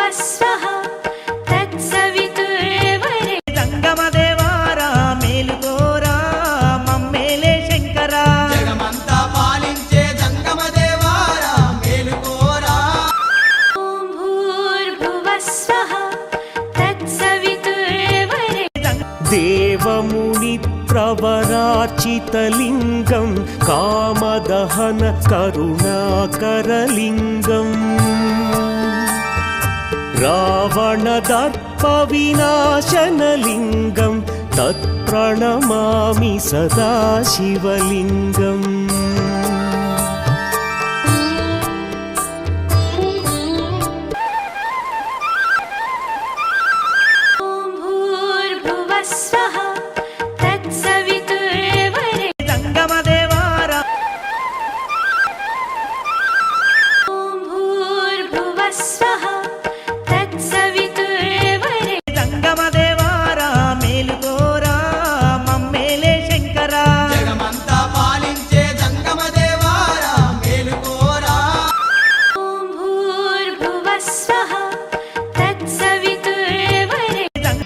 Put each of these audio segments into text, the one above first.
भूर्भुवस्वः तत्सवितुर्वरेण्यं జంగమదేవారా మేలుకోరా మమ్మేలే శంకరా జగమంతా పాలించే జంగమదేవారా మేలుకోరా ॐ भूर्भुवस्वः तत्सवितुर्वरेण्यं देवमुनि प्रवराचितलिङ्गं कामदहन करुणाकरलिङ्गम् रावणदर्पविनाशनलिङ्गं तत्प्रणमामि सदा शिवलिङ्गम् ॐ भूर्भुवस्वः तत्सवितुर्वरेण्यं జంగమదేవారా ॐ भूर्भुवस्वः तत्सवितुर्वरेण्यं జంగమదేవారా మేలుకోరా మమ్మేలే శంకరా జగమంతా పాలించే జంగమదేవారా మేలుకోరా ॐ भूर्भुवस्वः तत्सवितुर्वरेण्यं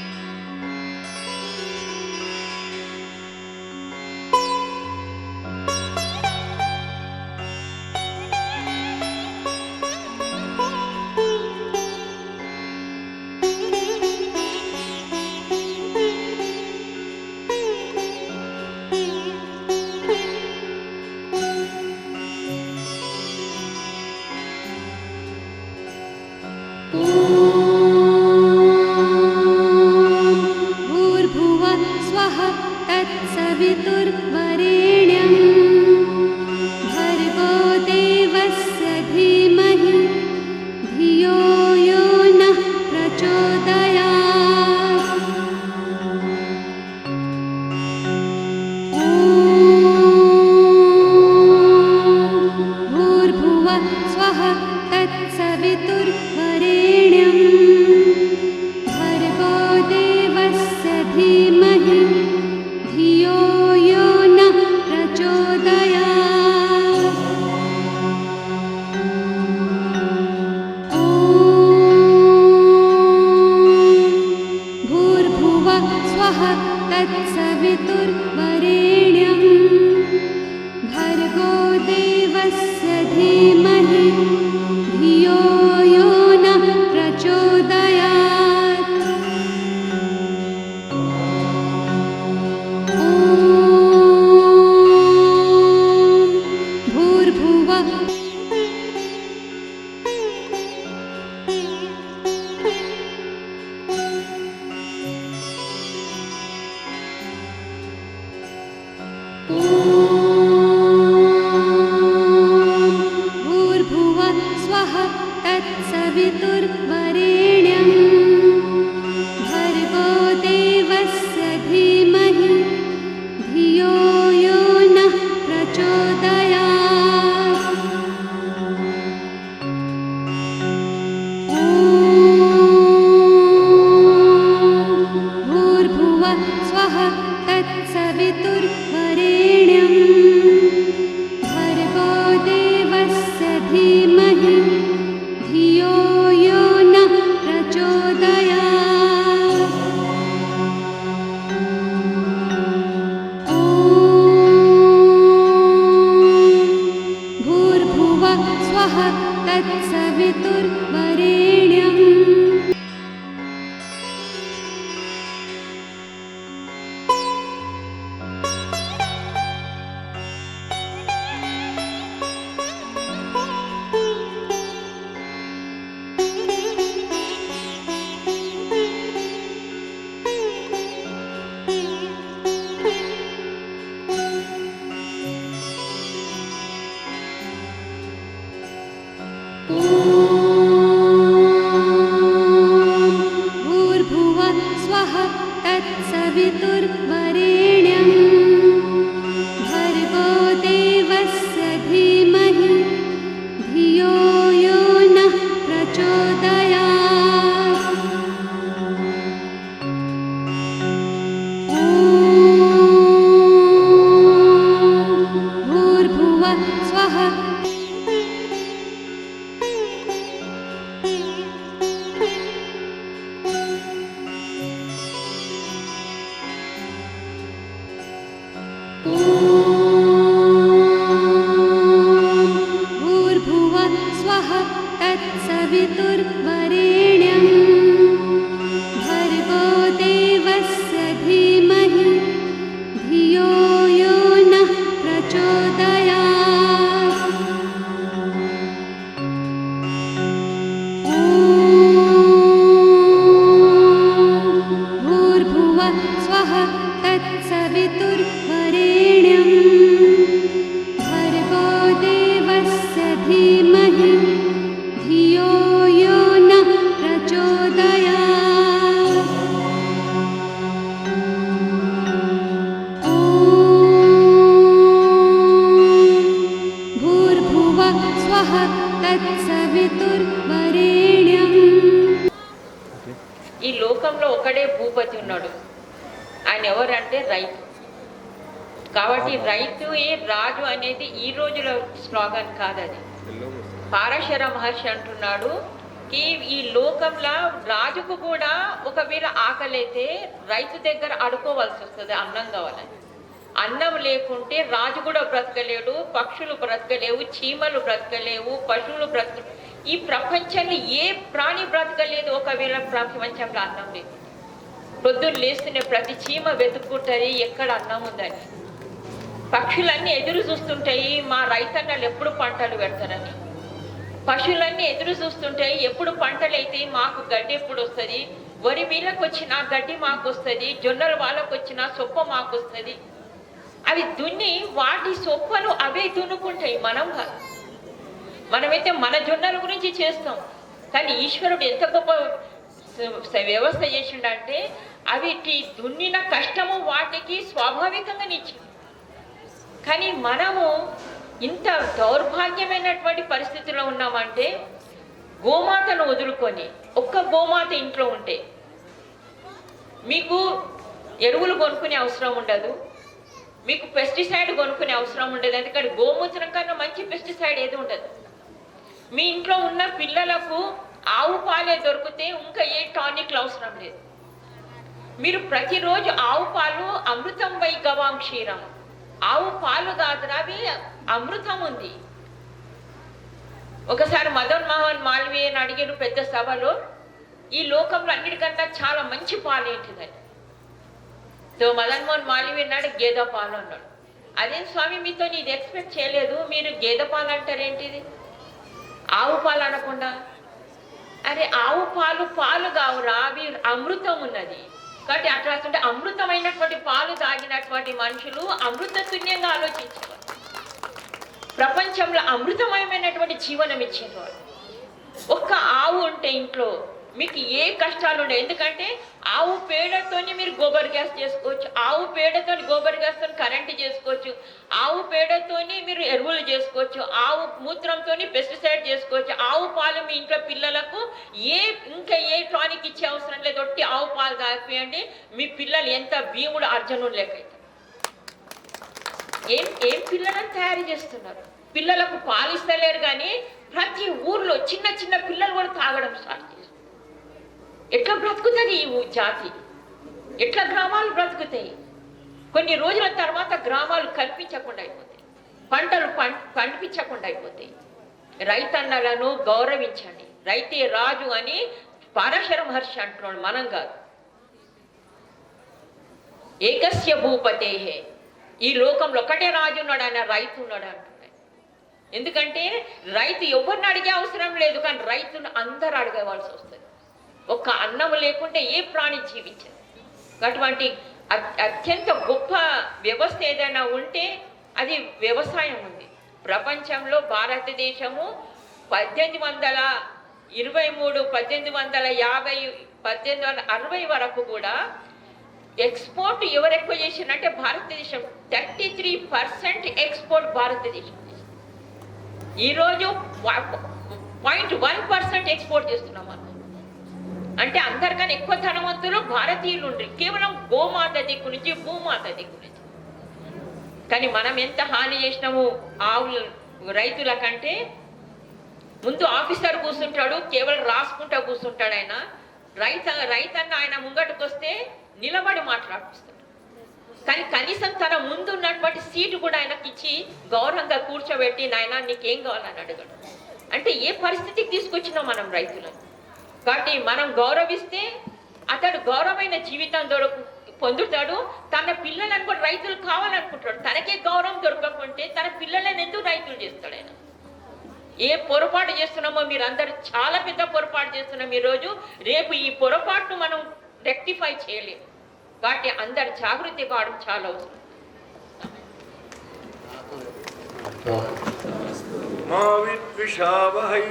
भूर्भुवः स्वः तत्सवितुर्वरेण्यं भर्गो देवस्य धीमहि धियो यो नः प्रचोदयात् ॐ भूर्भुवः स्वः तत्सवितुर्वरेण्यं भर्गो देवस्य धीमहि धियो यो नः प्रचोदयात् ॐ भूर्भुवः स्वः तत्सवितुर्वरेण्यं भर्गो देवस्य धीमहि धियो यो नः प्रचोदयात् ॐ भूर्भुवः भूर्भुवः स्वः तत्सवितुर्वरेण्यं भर्गो देवस्य धीमहि धियो यो नः प्रचोदयात् ॐ भूर्भुवः स्वः तत्सवितुर्वरेण्यं भर्गो देवस्य धीमहि धियो यो नः प्रचोदयात् ॐ भूर्भुवः स्वः तत्सवितुर्वरेण्यं ॐ तत्सवितुर्वरेण्यं भर्गो देवस्य धीमहि धियो यो नः प्रचोदयात्। ॐ भूर्भुवः स्वः तत्सवितुर्वरेण्यं भर्गो देवस्य धीमहि धियो यो नः प्रचोदयात्। ॐ भूर्भुवः स्वः तत्सवितुर्वरेण्यम्। ఈ లోకంలో ఒకడే భూపతి ఉన్నాడు. ఆయన ఎవరంటే రైతు. కాబట్టి రైతు రాజు అనేది ఈ రోజుల స్లోగన్ కాదు, అది పారాశర మహర్షి అంటున్నాడు కి ఈ లోకంలో రాజుకు కూడా ఒకవేళ ఆకలైతే రైతు దగ్గర అడుకోవాల్సి వస్తుంది అన్నం కావాలని. అన్నం లేకుంటే రాజు కూడా బ్రతకలేడు, పక్షులు బ్రతకలేవు, చీమలు బ్రతకలేవు, పశువులు బ్రతక, ఈ ప్రపంచంలో ఏ ప్రాణి బ్రతకలేదు ఒకవేళ ప్రపంచంలో అన్నం లేదు. పొద్దున్న లేస్తూనే ప్రతి చీమ వెతుక్కుంటుంది ఎక్కడ అన్నం ఉందని. పక్షులన్నీ ఎదురు చూస్తుంటాయి మా రైతన్నలు ఎప్పుడు పంటలు పెడతారని. పశువులన్నీ ఎదురు చూస్తుంటాయి ఎప్పుడు పంటలు అయితే మాకు గడ్డి ఎప్పుడు వస్తుంది, వరి వీళ్ళకి వచ్చిన గడ్డి మాకు వస్తుంది, జొన్నలు వాళ్ళకు వచ్చిన సొప్ప మాకు వస్తుంది. అవి దున్ని వాటి సొప్పలు అవే దున్నుకుంటాయి, మనం కాదు. మనమైతే మన జొన్నల గురించి చేస్తాం, కానీ ఈశ్వరుడు ఎంత గొప్ప వ్యవస్థ చేసిండంటే అవి దున్నిన కష్టము వాటికి స్వాభావికంగా నిచ్చింది. కానీ మనము ఇంత దౌర్భాగ్యమైనటువంటి పరిస్థితిలో ఉన్నామంటే గోమాతను వదులుకొని ఒక్క గోమాత ఇంట్లో ఉంటే మీకు ఎరువులు కొనుక్కునే అవసరం ఉండదు, మీకు పెస్టిసైడ్ కొనుక్కునే అవసరం ఉండదు. ఎందుకంటే గోమూత్రం కన్నా మంచి పెస్టిసైడ్ ఏది ఉండదు. మీ ఇంట్లో ఉన్న పిల్లలకు ఆవు పాలే దొరికితే ఇంకా ఏ టానిక్లు అవసరం లేదు. మీరు ప్రతిరోజు ఆవు పాలు అమృతం వై గవాం క్షీరం, ఆవు పాలు కాదురా అవి అమృతం ఉంది. ఒకసారి మదన్ మోహన్ మాల్వీయని అడిగారు పెద్ద సభలో, ఈ లోకంలో అన్నిటికన్నా చాలా మంచి పాలు ఏంటిదని. సో మదన్ మోహన్ మాల్వీయ అన్నాడు గేదె పాలు అన్నాడు. అదేం స్వామి మీతో ఇది ఎక్స్పెక్ట్ చేయలేదు, మీరు గేదె పాలు అంటారేంటిది, ఆవు పాలు అనకుండా. అరే ఆవు పాలు పాలు కావురా అవి అమృతం ఉన్నది. కాబట్టి అట్లా అంటే అమృతమైనటువంటి పాలు తాగినటువంటి మనుషులు అమృత తుల్యంగా ఆలోచించేవారు. ప్రపంచంలో అమృతమయమైనటువంటి జీవనం ఇచ్చేవారు. ఒక్క ఆవు ఉంటే ఇంట్లో మీకు ఏ కష్టాలు ఉండవు. ఎందుకంటే ఆవు పేడతోని మీరు గోబర్ గ్యాస్ చేసుకోవచ్చు, ఆవు పేడతోని గోబర్ గ్యాస్తో కరెంటు చేసుకోవచ్చు, ఆవు పేడతోని మీరు ఎరువులు చేసుకోవచ్చు, ఆవు మూత్రంతోని పెస్టిసైడ్ చేసుకోవచ్చు. ఆవు పాలు మీ ఇంట్లో పిల్లలకు ఇంకా ఏ టానిక్ ఇచ్చే అవసరం లేదు. ఒట్టి ఆవు పాలు తాగిపోయండి, మీ పిల్లలు ఎంత భీముడు అర్జునుడు లెక్కైతే. ఏం పిల్లలను తయారు చేస్తున్నారు. పిల్లలకు పాలు ఇస్తలేరు, కానీ ప్రతి ఊర్లో చిన్న చిన్న పిల్లలు కూడా తాగడం స్టార్ట్ చేస్తారు. ఎట్లా బ్రతుకుతుంది ఈ జాతి, ఎట్లా గ్రామాలు బ్రతుకుతాయి? కొన్ని రోజుల తర్వాత గ్రామాలు కల్పించకుండా అయిపోతాయి, పంటలు పండించకుండా అయిపోతాయి. రైతన్నలను గౌరవించండి, రైతే రాజు అని పారాశర మహర్షి అంటున్నాడు, మనం కాదు. ఏకస్య భూపతే, ఈ లోకంలో ఒకటే రాజు ఉన్నాడు, ఆయన రైతు ఉన్నాడు అంటున్నాడు. ఎందుకంటే రైతు ఎవరిని అడిగే అవసరం లేదు, కానీ రైతును అందరూ అడగవలసి వస్తుంది. ఒక్క అన్నం లేకుంటే ఏ ప్రాణి జీవించదు. అటువంటి అత్యంత గొప్ప వ్యవస్థ ఏదైనా ఉంటే అది వ్యవసాయం ఉంది. ప్రపంచంలో భారతదేశము 1823, 1850, 1860 వరకు కూడా ఎక్స్పోర్ట్ ఎవరు ఎక్కువ చేసిందంటే భారతదేశం. 33% ఎక్స్పోర్ట్ భారతదేశం. ఈరోజు 0.1% ఎక్స్పోర్ట్ చేస్తున్నాం మనం. అంటే అందరికన్నా ఎక్కువ ధనవంతులు భారతీయులు ఉండ్రి, కేవలం గోమాత దిక్కు నుంచి, భూమాత దిక్కు నుంచి. కానీ మనం ఎంత హాని చేసినాము ఆవులు రైతుల కంటే. ముందు ఆఫీసర్ కూర్చుంటాడు, కేవలం రాసుకుంటా కూర్చుంటాడు. ఆయన రైతన్న ఆయన ముంగటుకు వస్తే నిలబడి మాట్లాడిస్తాడు, కానీ కనీసం తన ముందు ఉన్నటువంటి సీటు కూడా ఆయనకి ఇచ్చి గౌరవంగా కూర్చోబెట్టి నాయన నీకేం కావాలని అడగడు. అంటే ఏ పరిస్థితికి తీసుకొచ్చినాం మనం రైతులను. కాబట్టి మనం గౌరవిస్తే అతడు గౌరవమైన జీవితం పొందుతాడు. తన పిల్లలను కూడా రైతులు కావాలనుకుంటాడు. తనకే గౌరవం దొరకకుంటే తన పిల్లలను ఎందుకు రైతులు చేస్తాడు ఆయన? ఏ పొరపాటు చేస్తున్నామో మీరు అందరూ చాలా పెద్ద పొరపాటు చేస్తున్నాం ఈరోజు. రేపు ఈ పొరపాటును మనం రెక్టిఫై చేయలేము. కాబట్టి అందరు జాగృతి కావడం చాలా అవసరం. మా విద్విషావహై.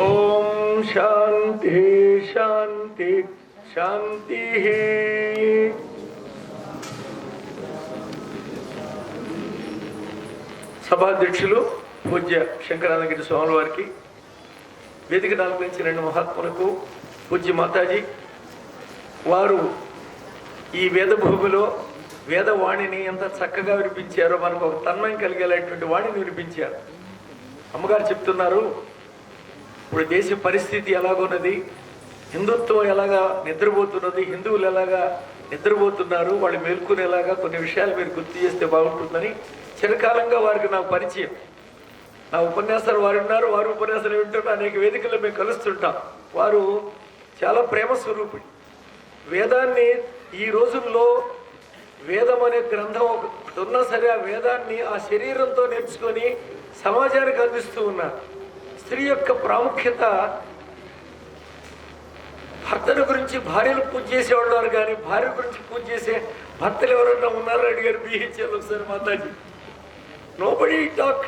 ఓం శాంతి శాంతి శాంతి. సభాధ్యక్షులు పూజ్య శంకరానందగిరి స్వాముల వారికి, వేదిక అలంకరించిన 2 మహాత్ములకు, పూజ్య మాతాజీ వారు ఈ వేదభూమిలో వేదవాణిని ఎంత చక్కగా వినిపించారో, మనకు ఒక తన్మయం కలిగేలాంటి వాణిని వినిపించారు. అమ్మగారు చెప్తున్నారు, ఇప్పుడు దేశ పరిస్థితి ఎలాగున్నది, హిందుత్వం ఎలాగా నిద్రపోతున్నది, హిందువులు ఎలాగా నిద్రపోతున్నారు, వాళ్ళు మేల్కొనేలాగా కొన్ని విషయాలు మీరు గుర్తు చేస్తే బాగుంటుందని చిరకాలంగా వారికి నాకు పరిచయం. నా ఉపన్యాసాలు వారు ఉన్నారు, వారు ఉపన్యాసాలు వింటున్నారు, అనేక వేదికల్లో మేము కలుస్తుంటాం. వారు చాలా ప్రేమ స్వరూపుడు. వేదాన్ని ఈ రోజుల్లో వేదం అనే గ్రంథం ఒకటి ఉన్నా సరే ఆ వేదాన్ని ఆ శరీరంతో నేర్చుకొని సమాజానికి అందిస్తూ ఉన్నారు. స్త్రీ యొక్క ప్రాముఖ్యత, భర్తల గురించి భార్యలు పూజ చేసేవాళ్ళు కానీ భార్య గురించి పూజ చేసే భర్తలు ఎవరన్నా ఉన్నారో అడిగారు బిహెచ్ఎల్ ఒకసారి Mataji. Nobody talk,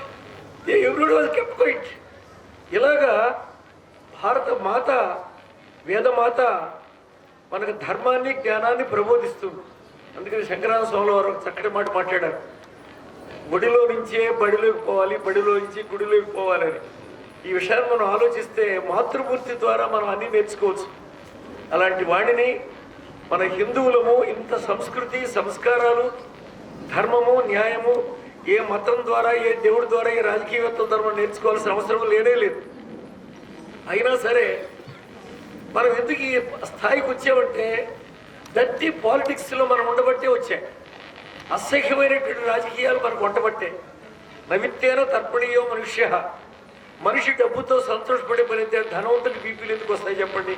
everybody was kept quiet. ఇలాగా భారత మాత, వేదమాత మనకు ధర్మాన్ని జ్ఞానాన్ని ప్రబోధిస్తుంది. అందుకని శంకరానంద స్వాముల వారు ఒక చక్కటి మాట మాట్లాడారు, గుడిలో నుంచే బడిలోకి పోవాలి, బడిలో నుంచి గుడిలోకి పోవాలని. ఈ విషయాన్ని మనం ఆలోచిస్తే మాతృమూర్తి ద్వారా మనం అన్నీ నేర్చుకోవచ్చు. అలాంటి వాడిని మన హిందువులము ఇంత సంస్కృతి, సంస్కారాలు, ధర్మము, న్యాయము ఏ మతం ద్వారా, ఏ దేవుడి ద్వారా, ఏ రాజకీయవేత్తల ద్వారా నేర్చుకోవాల్సిన అవసరం లేనే లేదు. అయినా సరే మనం ఎందుకు ఈ స్థాయికి వచ్చామంటే దట్టి పాలిటిక్స్లో మనం ఉండబట్టే వచ్చాయి. అసహ్యమైనటువంటి రాజకీయాలు మనకు ఉండబట్టే. నవిత్తేన తర్పణీయో మనుష్య. మనిషి డబ్బుతో సంతోషపడే పనితే ధనవంతుడి బీపీలు ఎందుకు వస్తాయి చెప్పండి?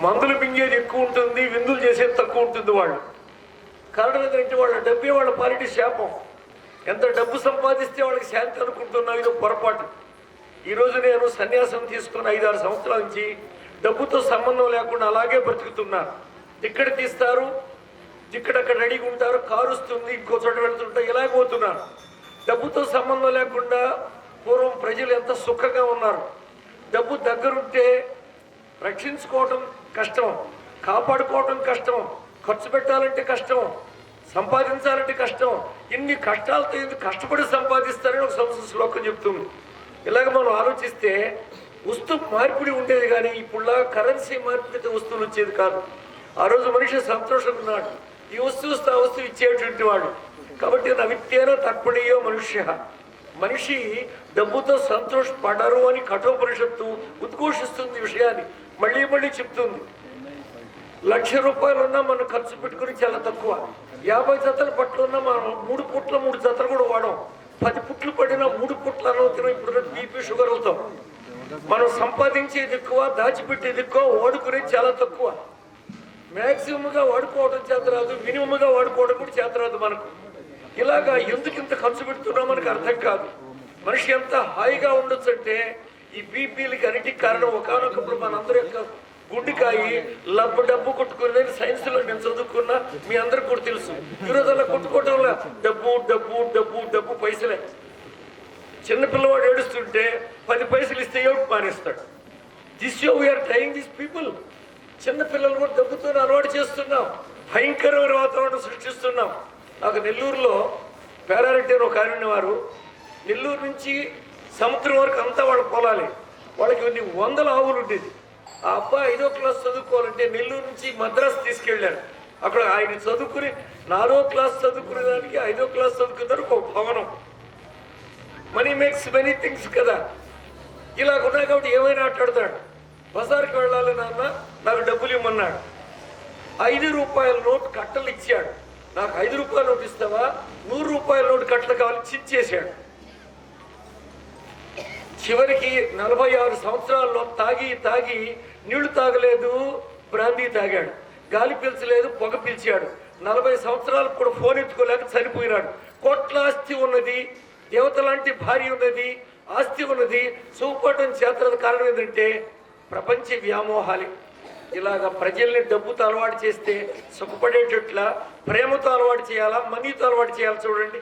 మందులు మింగేది ఎక్కువ ఉంటుంది, విందులు చేసేది తక్కువ ఉంటుంది. వాళ్ళు కారణం ఏంటంటే వాళ్ళ డబ్బే వాళ్ళ పాలిటీ శాపం. ఎంత డబ్బు సంపాదిస్తే వాళ్ళకి శాంతి అనుకుంటున్నాం, ఇది పొరపాటు. ఈరోజు నేను సన్యాసం తీసుకున్న 5-6 సంవత్సరాల నుంచి డబ్బుతో సంబంధం లేకుండా అలాగే బ్రతుకుతున్నాను. టిక్కెట్ తీస్తారు, టిక్కెట్ అక్కడ రెడీగా ఉంటారు, కారు వస్తుంది, ఇంకో చోట వెళ్తుంటా, ఇలాగే పోతున్నాను. డబ్బుతో సంబంధం లేకుండా పూర్వం ప్రజలు ఎంత సుఖంగా ఉన్నారు. డబ్బు దగ్గరుంటే రక్షించుకోవటం కష్టం, కాపాడుకోవటం కష్టం, ఖర్చు పెట్టాలంటే కష్టం, సంపాదించాలంటే కష్టం. ఇన్ని కష్టాలతో ఎందుకు కష్టపడి సంపాదిస్తారని ఒక సంస్కృత శ్లోకం చెప్తుంది. ఇలాగ మనం ఆలోచిస్తే వస్తువు మార్పిడి ఉండేది కానీ ఇప్పుడులా కరెన్సీ మార్పిడితో వస్తువులు వచ్చేది కాదు. ఆ రోజు మనిషి సంతోషంగా ఉన్నాడు, ఈ వస్తువు ఆ వస్తువు ఇచ్చేటువంటి వాడు. కాబట్టి నవిత్తేన తర్పణీయో మనుష్య. మనిషి డబ్బుతో సంతోషపడరు అని కఠోపనిషత్తు ఉద్ఘోషిస్తుంది విషయాన్ని, మళ్ళీ మళ్ళీ చెప్తుంది. 1,00,000 రూపాయలు ఉన్నా మనం ఖర్చు పెట్టుకుని చాలా తక్కువ. 50 జతల బట్టలు ఉన్నా మనం 3 పుట్ల 3 జతలు కూడా వాడం. 10 పుట్లు పడినా 3 పుట్లు అనవుతున్నాం. ఇప్పుడు బీపీ షుగర్ అవుతాం. మనం సంపాదించేది ఎక్కువ, దాచిపెట్టేది ఎక్కువ, వాడుకునేది చాలా తక్కువ. మ్యాక్సిమంగా వాడుకోవడం చేతరాదు, మినిమంగా వాడుకోవడం కూడా చేతరాదు మనకు. ఇలాగా ఎందుకు ఇంత ఖర్చు పెడుతున్నాం మనకు అర్థం కాదు. మనిషి ఎంత హాయిగా ఉండొచ్చు అంటే ఈ బీపీలకి అన్నిటికి కారణం ఒకనొకప్పుడు మనందరి యొక్క గుండెకాయి డబ్బు కొట్టుకునేది సైన్స్లో నేను చదువుకున్నా, మీ అందరికి కూడా తెలుసు. ఈరోజు అలా కొట్టుకోవడంలో డబ్బు డబ్బు డబ్బు డబ్బు పైసలే. చిన్నపిల్లవాడు ఏడుస్తుంటే 10 పైసలు ఇస్తే ఏడుపు మానేస్తాడు. దిస్ యో వీఆర్ ట్రైయింగ్ దిస్ పీపుల్. చిన్నపిల్లలు కూడా డబ్బుతో అలవాటు చేస్తున్నాం, భయంకరమైన వాతావరణం సృష్టిస్తున్నాం. నాకు నెల్లూరులో పేరారెడ్డి అని ఒక ఆయన వారు, నెల్లూరు నుంచి సముద్రం వరకు అంతా వాళ్ళ పొలాలి. వాళ్ళకి కొన్ని 100 ఆవులు ఉండేది. ఆ అబ్బాయి 5వ క్లాస్ చదువుకోవాలంటే నెల్లూరు నుంచి మద్రాసు తీసుకెళ్ళారు. అక్కడ ఆయన చదువుకుని 4వ క్లాస్ చదువుకునే దానికి 5వ క్లాస్ చదువుకున్నారు ఒక భవనం. మనీ మేక్స్ మెనీ థింగ్స్ కదా. ఇలాగ ఉన్నాయి కాబట్టి ఏమైనా ఆటాడతాడు. బజార్కి వెళ్ళాలి నాన్న, నాకు డబ్బులు ఇమ్మన్నాడు. 5 రూపాయల నోటు కట్టలు ఇచ్చాడు. నాకు 5 రూపాయల నోటు ఇస్తావా, 100 రూపాయల నోటు కట్టలు కావాలి, చించేశాడు. చివరికి 46 సంవత్సరాల్లో తాగి నీళ్లు తాగలేదు, బ్రాందీ తాగాడు. గాలి పీల్చలేదు, పొగ పీల్చాడు. 40 సంవత్సరాలకు కూడా ఫోన్ ఎత్తుకోలేక చనిపోయినాడు. కోట్ల ఆస్తి ఉన్నది, దేవత లాంటి భార్య ఉన్నది, ఆస్తి ఉన్నది, సుఖపడటం చేతనది. కారణం ఏంటంటే ప్రపంచ వ్యామోహాలి. ఇలాగ ప్రజల్ని డబ్బుతో అలవాటు చేస్తే సుఖపడేటట్ల ప్రేమతో అలవాటు చేయాలా, మనీతో అలవాటు చేయాలి? చూడండి,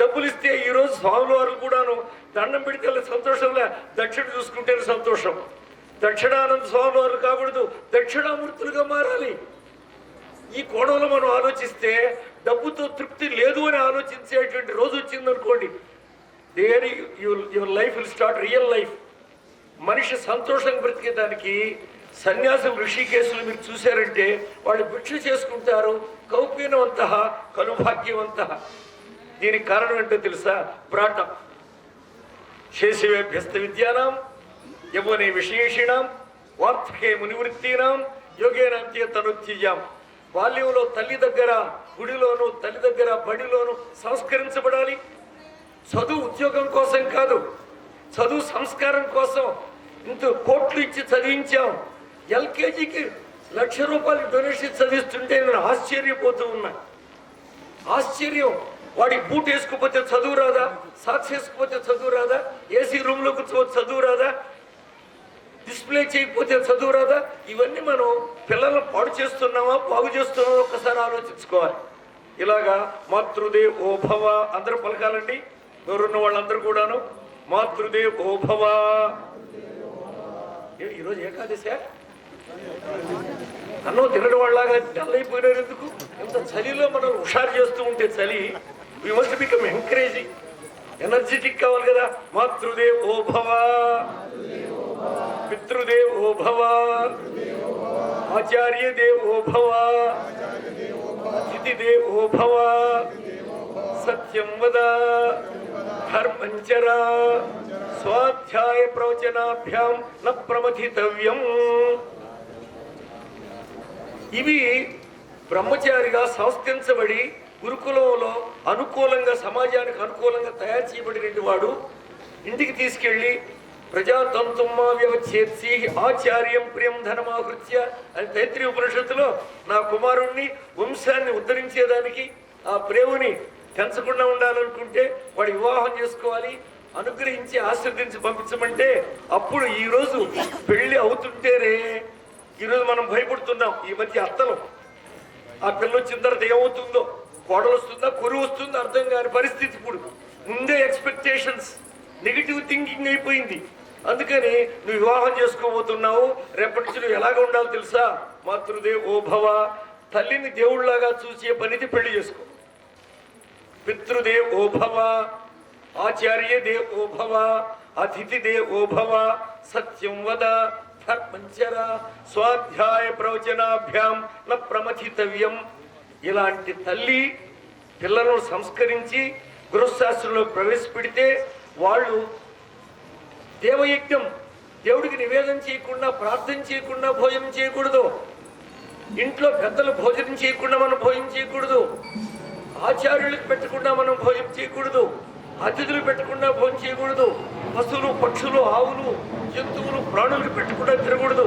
డబ్బులు ఇస్తే ఈరోజు స్వాముల వారు కూడాను దండం పెడితే సంతోషంలో దక్షిణ చూసుకుంటేనే సంతోషం. దక్షిణానంద స్వాముల వారు కాకూడదు, దక్షిణామూర్తులుగా మారాలి. ఈ కోణంలో మనం ఆలోచిస్తే డబ్బుతో తృప్తి లేదు అని ఆలోచించేటువంటి రోజు వచ్చిందనుకోండి, there your life will start real life. మనిషి సంతోషంగా బ్రతికేదానికి సన్యాసం ఋషికేశులు మీరు చూశారంటే వాళ్ళు భిక్ష చేసుకుంటారు. కౌపీనవంత కలుభాగ్యవంత. దీనికి కారణం ఏంటో తెలుసా? బ్రాటం. శేషవేభ్యస్త విద్యానాం యవనే విశేషిణాం వార్ధకే మునివృత్తీనాం యోగేనాంతే తనుత్యజాం. బాల్యంలో తల్లి దగ్గర గుడిలోను, తల్లి దగ్గర బడిలోను సంస్కరించబడాలి. చదువు ఉద్యోగం కోసం కాదు, చదువు సంస్కారం కోసం. ఇంత కోట్లు ఇచ్చి చదివించాం. ఎల్కేజీకి 1,00,000 రూపాయలు డొనేషన్ చదివిస్తుంటే నేను ఆశ్చర్యపోతూ ఉన్నా. ఆశ్చర్యం. వాడికి బూట్ వేసుకోపోతే చదువు రాదా? సాక్స్ వేసుకోపోతే చదువు రాదా? ఏసీ రూమ్లో కూర్చోపోతే చదువు రాదా? డిస్ప్లే చేయకపోతే చదువు రాదా? ఇవన్నీ మనం పిల్లలను పాడు చేస్తున్నామా, బాగు చేస్తున్నామా ఒక్కసారి ఆలోచించుకోవాలి. ఇలాగా మాతృదేవ్ ఓ భవ అందరూ పలకాలండి. ఎవరున్న వాళ్ళందరూ కూడాను మాతృదేవ్ ఓ భవ. ఈరోజు ఏకాదశి అన్నం తినడం వాళ్ళలాగా డల్ అయిపోయినారు ఎందుకు? ఎంత చలిలో మనం హుషారు చేస్తూ ఉంటే చలి, we must become encouraging, energetic కావాలి కదా. మాతృదేవ్ ఓ భవ, పితృదేవ్ ఓ భవ, ఆచార్య దేవ్ ఓ భవ, అతిథిదేవ్ ఓ భవ, సత్యం వద, ధర్మంచర, స్వాధ్యాయ ప్రవచనాభ్యాం న ప్రమథితవ్యం. ఇవి బ్రహ్మచారిగా సంస్థించబడి గురుకులంలో అనుకూలంగా, సమాజానికి అనుకూలంగా తయారు చేయబడిన వాడు ఇంటికి తీసుకెళ్ళి ప్రజాతంతుమ్మా వ్యవచ్ఛేత్సి ఆచార్యం ప్రియం ధనమాహృత్య అని తైత్రీయ ఉపనిషత్తులో నా కుమారుణ్ణి వంశాన్ని ఉద్ధరించేదానికి, ఆ ప్రేమని పెంచకుండా ఉండాలనుకుంటే వాడు వివాహం చేసుకోవాలి, అనుగ్రహించి ఆశీర్వదించి పంపించమంటే అప్పుడు ఈరోజు పెళ్లి అవుతుంటేనే ఈరోజు మనం భయపడుతున్నాం. ఈ మధ్య అత్తలు ఆ పిల్ల వచ్చిన తర్వాత ఏమవుతుందో, కోడలు వస్తుందా, కొరువు వస్తుందో అర్థం కాని పరిస్థితి. ఇప్పుడు ముందే ఎక్స్పెక్టేషన్స్, నెగిటివ్ థింకింగ్ అయిపోయింది. అందుకని నువ్వు వివాహం చేసుకోబోతున్నావు, రేపటి నుంచి నువ్వు ఎలాగ ఉండాలో తెలుసా? మాతృదేవ్ ఓ భవ. తల్లిని దేవుళ్లాగా చూసే పనిది పెళ్లి చేసుకో. పితృదేవ్ ఓ భవ, ఆచార్య దేవ్ ఓ భవ, అతిథి దేవ్ ఓ భవ, సత్యం వద, ధర్మంచర, స్వాధ్యాయ ప్రవచనాభ్యాం న ప్రమథితవ్యం. ఇలాంటి తల్లి పిల్లలను సంస్కరించి గృహశాస్త్రంలో ప్రవేశపెడితే వాళ్ళు దేవయజ్ఞం, దేవుడికి నివేదన చేయకుండా, ప్రార్థన చేయకుండా భోజనం చేయకూడదు. ఇంట్లో పెద్దలు భోజనం చేయకుండా మనం భోజనం చేయకూడదు. ఆచార్యులకు పెట్టకుండా మనం భోజనం చేయకూడదు. అతిథులు పెట్టకుండా భోజనం చేయకూడదు. పశువులు, పక్షులు, ఆవులు, జంతువులు, ప్రాణులకు పెట్టకుండా తిరగకూడదు.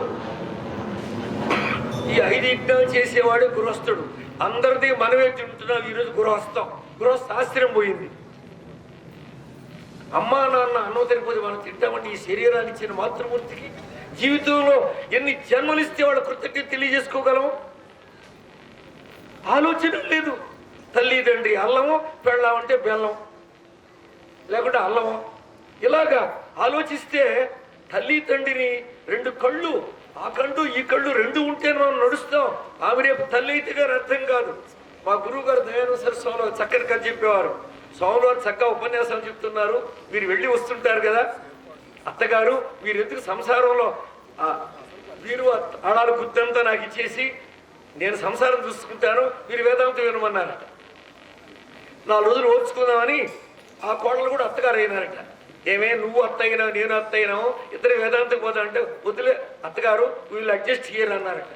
ఈ 5 యజ్ఞాలు చేసేవాడు గృహస్థుడు. అందరిది మనమే తింటున్నాం ఈరోజు గృహస్థం. గృహస్థాస్త్రం పోయింది. అమ్మా నాన్న అన్నం తినకపోతే మనం తింటామంటే ఈ శరీరాన్ని ఇచ్చిన మాతృమూర్తికి జీవితంలో ఎన్ని జన్మలు ఇస్తే వాడు కృతజ్ఞత తెలియజేసుకోగలం? ఆలోచన లేదు. తల్లి తండ్రి అల్లము, పెళ్ళామంటే బెల్లం, లేకుంటే అల్లము. ఇలాగా ఆలోచిస్తే తల్లి తండ్రిని 2 కళ్ళు, ఆ కళ్ళు ఈ కళ్ళు 2 ఉంటే మనం నడుస్తాం. ఆమె రేపు తల్లి అయితే గారు అర్థం కాదు. మా గురువు గారు దయానంద స్వామి చక్కని కథ చెప్పేవారు. స్వామి వారు చక్కగా ఉపన్యాసాలు చెప్తున్నారు. మీరు వెళ్ళి వస్తుంటారు కదా, అత్తగారు మీరు ఎందుకు సంసారంలో మీరు ఆడాల గుర్తంతా నాకు ఇచ్చేసి నేను సంసారం చూసుకుంటాను, మీరు వేదాంతం వినమన్నారట. 4 రోజులు ఓర్చుకుందామని ఆ కోడలు కూడా అత్తగారు అయినారట. ఏమే నువ్వు అత్త అయినావు, నేను అత్త అయినావు, ఇద్దరు వేదాంతం పోతా అంటే వదిలే అత్తగారు వీళ్ళు అడ్జస్ట్ చేయరు అన్నారట.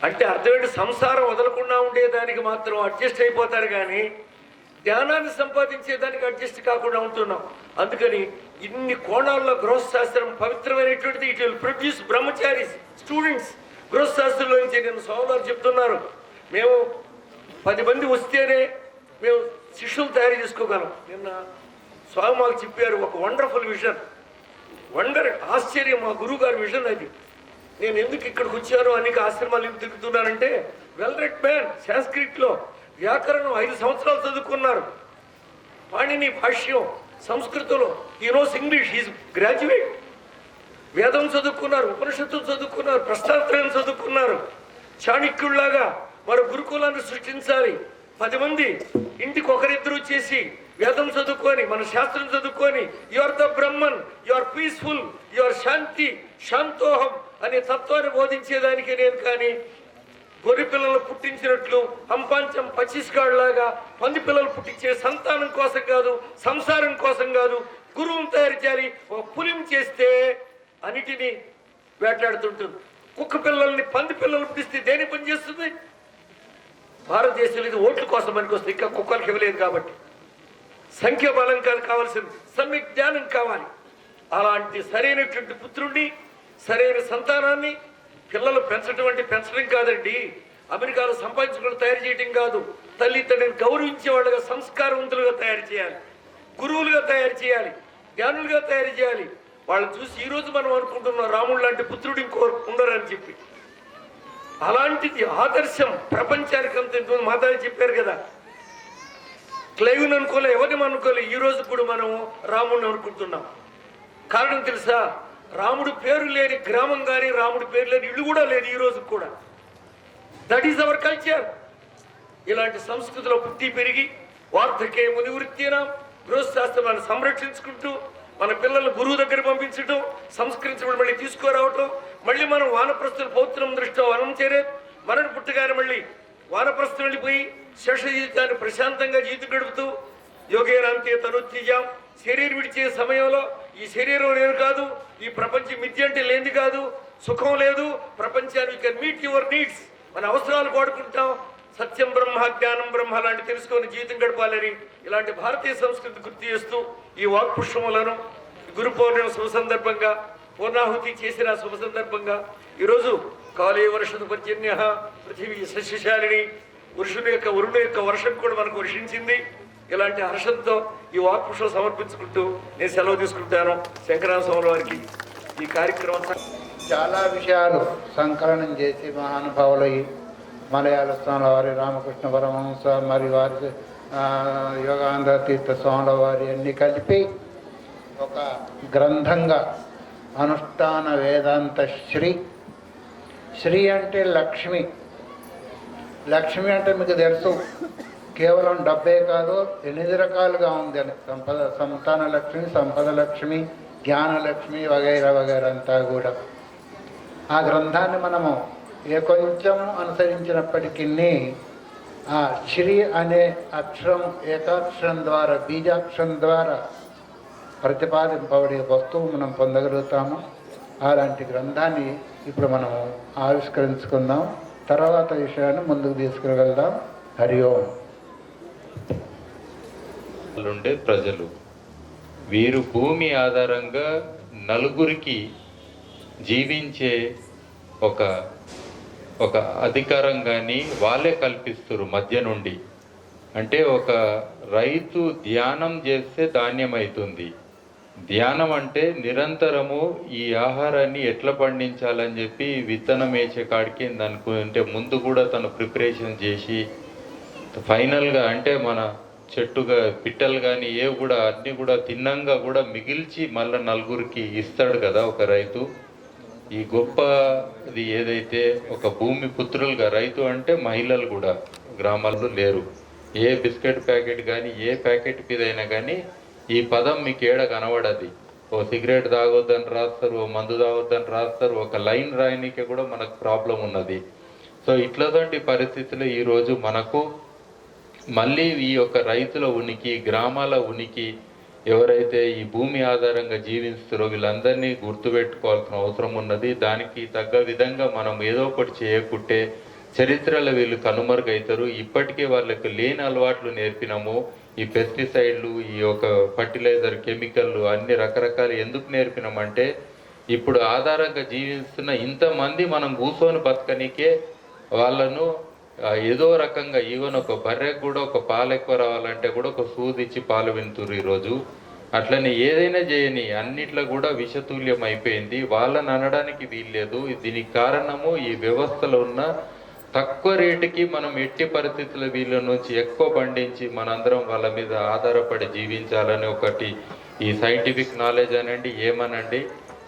అంటే అర్థమేంటి, సంసారం వదలకుండా ఉండేదానికి మాత్రం అడ్జస్ట్ అయిపోతారు కానీ జ్ఞానాన్ని సంపాదించేదానికి అడ్జస్ట్ కాకుండా ఉంటున్నాం. అందుకని ఇన్ని కోణాల్లో గృహశాస్త్రం పవిత్రమైనటువంటిది. It will produce brahmacharis students. గృహశాస్త్రంలో నుంచి నేను స్వామివారు చెప్తున్నారు, మేము 10 మంది వస్తేనే మేము శిష్యులు తయారు చేసుకోగలం. నిన్న స్వామి మాకు చెప్పారు ఒక వండర్ఫుల్ విజన్, ఆశ్చర్యం. మా గురువు గారి విజన్ అది. నేను ఎందుకు ఇక్కడికి వచ్చాను, అనేక ఆశ్రమాలు ఎందుకు తిరుగుతున్నానంటే, వెల్ రెడ్ మ్యాన్, సాంస్క్రిట్లో వ్యాకరణం 5 సంవత్సరాలు చదువుకున్నారు, పాణిని భాష్యం సంస్కృతంలో, he knows English, he's graduate. వేదం చదువుకున్నారు, ఉపనిషత్తులు చదువుకున్నారు, ప్రశ్నాత్రయం చదువుకున్నారు. చాణక్యుల్లాగా మరో గురుకులాన్ని సృష్టించాలి. 10 మంది ఇంటికి ఒకరిద్దరు చేసి వేదం చదువుకొని మన శాస్త్రం చదువుకొని you are the Brahman, you are peaceful, you are shanti, శాంతోహం అనే తత్వాన్ని బోధించేదానికి నేను కానీ గొర్రె పిల్లలు పుట్టించినట్లు హంపాంచం పచ్చిస్గాడ్లాగా పంది పిల్లలు పుట్టించే సంతానం కోసం కాదు, సంసారం కోసం కాదు, గురువుని తయారు చేయాలి. ఒక పులిం చేస్తే అన్నిటినీ వేటాడుతుంటుంది. కుక్క పిల్లల్ని పంది పిల్లలు పుట్టిస్తే దేని పని చేస్తుంది? భారతదేశంలో ఇది ఓట్ల కోసం పనికొస్తుంది, ఇంకా కుక్కలకి ఇవ్వలేదు కాబట్టి. సంఖ్యాబలం కాదు కావాల్సింది, సమ్యక్ జ్ఞానం కావాలి. అలాంటి సరైనటువంటి పుత్రుణ్ణి, సరైన సంతానాన్ని పిల్లలు పెంచడం అంటే పెంచడం కాదండి, అమెరికాలో సంపాదించుకుని తయారు చేయడం కాదు. తల్లి తండ్రిని గౌరవించే వాళ్ళగా సంస్కారవంతులుగా తయారు చేయాలి, గురువులుగా తయారు చేయాలి, జ్ఞానులుగా తయారు చేయాలి. వాళ్ళని చూసి ఈరోజు మనం అనుకుంటున్నాం రాముడు లాంటి పుత్రుడు ఇంకో ఉండరని చెప్పి. అలాంటిది ఆదర్శం ప్రపంచానికి అంత. మాతాజీ చెప్పారు కదా, క్లైవ్ని అనుకోలే, ఎవరిని అనుకోలే, ఈ రోజు కూడా మనం రాముడిని అనుకుంటున్నాం. కారణం తెలుసా? రాముడు పేరు లేని గ్రామం కానీ రాముడి పేరు లేని ఇల్లు కూడా లేదు ఈ రోజు కూడా. That is our culture. ఇలాంటి సంస్కృతిలో పుట్టి పెరిగి వార్ధకే మునివృత్తిన గృహశాస్త్రాన్ని సంరక్షించుకుంటూ మన పిల్లలు గురువు దగ్గర పంపించడం, సంస్కరించడం, మళ్ళీ తీసుకురావటం, మళ్ళీ మనం వానప్రస్థుల పౌత్రం దృష్ట్యా వనం చేరే మరణ పుట్టగానే మళ్ళీ వానప్రస్థం వెళ్ళిపోయి శేష జీవితాన్ని ప్రశాంతంగా జీవితం గడుపుతూ యోగేనాంతే తనుత్తిజాం, శరీరం విడిచే సమయంలో ఈ శరీరం నేను కాదు, ఈ ప్రపంచం మిథ్య అంటే లేనిది కాదు, సుఖం లేదు, ప్రపంచాన్ని కెన్ మీట్ యువర్ నీడ్స్, మన అవసరాలు వాడుకుంటాం, సత్యం బ్రహ్మ జ్ఞానం బ్రహ్మ లాంటి తెలుసుకొని జీవితం గడపాలని ఇలాంటి భారతీయ సంస్కృతి గుర్తు చేస్తూ ఈ వాక్పుష్పములను గురు పౌర్ణమి శుభ సందర్భంగా పూర్ణాహుతి చేసిన శుభ సందర్భంగా ఈరోజు కాలే వర్షదు పర్జన్య పృథివీ సస్యశాలిని, వరుణుడి యొక్క వర్షం కూడా మనకు వర్షించింది. ఇలాంటి హర్షంతో ఈ వాక్పుష్పం సమర్పించుకుంటూ నేను సెలవు తీసుకుంటాను. శంకరామ స్వామి వారికి ఈ కార్యక్రమం చాలా విషయాలు సంకలనం చేసి మహానుభావులు మలయాళ స్వాముల వారి, రామకృష్ణ పరమహంస మరియు వారి యోగానంద తీర్థ స్వాముల వారి అన్ని కలిపి ఒక గ్రంథంగా అనుష్ఠాన వేదాంత శ్రీ అంటే లక్ష్మి. లక్ష్మి అంటే మీకు తెలుసు, కేవలం డబ్బే కాదు, 8 రకాలుగా ఉంది అని. సంతాన లక్ష్మి, సంపద లక్ష్మి, జ్ఞానలక్ష్మి వగైరా వగైరా అంతా కూడా. ఆ గ్రంథాన్ని మనము కొంచెం అనుసరించినప్పటికీ ఆ శ్రీ అనే అక్షరం ఏకాక్షరం ద్వారా, బీజాక్షరం ద్వారా ప్రతిపాదింపబడే వస్తువు మనం పొందగలుగుతాము. అలాంటి గ్రంథాన్ని ఇప్పుడు మనము ఆవిష్కరించుకుందాం. తర్వాత విషయాన్ని ముందుకు తీసుకువెళ్దాం. హరి ఓం. ఉండే ప్రజలు వీరు భూమి ఆధారంగా నలుగురికి జీవించే ఒక అధికారం కానీ వాళ్ళే కల్పిస్తారు మధ్య నుండి. అంటే ఒక రైతు ధ్యానం చేస్తే ధాన్యం అవుతుంది. ధ్యానం అంటే నిరంతరము ఈ ఆహారాన్ని ఎట్లా పండించాలని చెప్పి విత్తనం వేసే కాడికి అనుకుంటే ముందు కూడా తను ప్రిపరేషన్ చేసి ఫైనల్గా అంటే మన చెట్టుగా పిట్టలు కానీ ఏవి కూడా అన్నీ కూడా తిన్నంగా కూడా మిగిల్చి మళ్ళీ నలుగురికి ఇస్తాడు కదా ఒక రైతు. ఈ గొప్పది ఏదైతే ఒక భూమి పుత్రులుగా రైతు అంటే మహిళలు కూడా గ్రామాల్లో లేరు. ఏ బిస్కెట్ ప్యాకెట్ కానీ ఏ ప్యాకెట్ మీదైనా కానీ ఈ పదం మీకు ఏడ కనబడది. ఓ సిగరెట్ తాగొద్దని రాస్తారు, ఓ మందు తాగొద్దని రాస్తారు, ఒక లైన్ రాయనికే కూడా మనకు ప్రాబ్లం ఉన్నది. సో ఇట్లాంటి పరిస్థితులు ఈరోజు మనకు మళ్ళీ ఈ యొక్క రైతుల ఉనికి, గ్రామాల ఉనికి, ఎవరైతే ఈ భూమి ఆధారంగా జీవిస్తారో వీళ్ళందరినీ గుర్తుపెట్టుకోవాల్సిన అవసరం ఉన్నది. దానికి తగ్గ విధంగా మనం ఏదో ఒకటి చేయకుంటే చరిత్రలో వీళ్ళు కనుమరుగవుతారు. ఇప్పటికే వాళ్ళకి లేని అలవాట్లు నేర్పినాము. ఈ పెస్టిసైడ్లు, ఈ యొక్క ఫర్టిలైజర్, కెమికల్లు అన్ని రకరకాలు ఎందుకు నేర్పినామంటే ఇప్పుడు ఆధారంగా జీవిస్తున్న ఇంతమంది మనం కూర్చొని బతకనికే వాళ్ళను ఏదో రకంగా ఈవెన్ ఒక బర్రెకు కూడా ఒక పాలు ఎక్కువ రావాలంటే కూడా ఒక సూదిచ్చి పాలు వింటున్నారు ఈరోజు. అట్లనే ఏదైనా చేయని అన్నిట్లో కూడా విషతుల్యం అయిపోయింది. వాళ్ళని అనడానికి వీల్లేదు. దీనికి కారణము ఈ వ్యవస్థలో ఉన్న తక్కువ రేటుకి మనం ఎట్టి పరిస్థితుల్లో వీళ్ళ నుంచి ఎక్కువ పండించి మనందరం వాళ్ళ మీద ఆధారపడి జీవించాలని ఒకటి ఈ సైంటిఫిక్ నాలెడ్జ్ అనండి ఏమనండి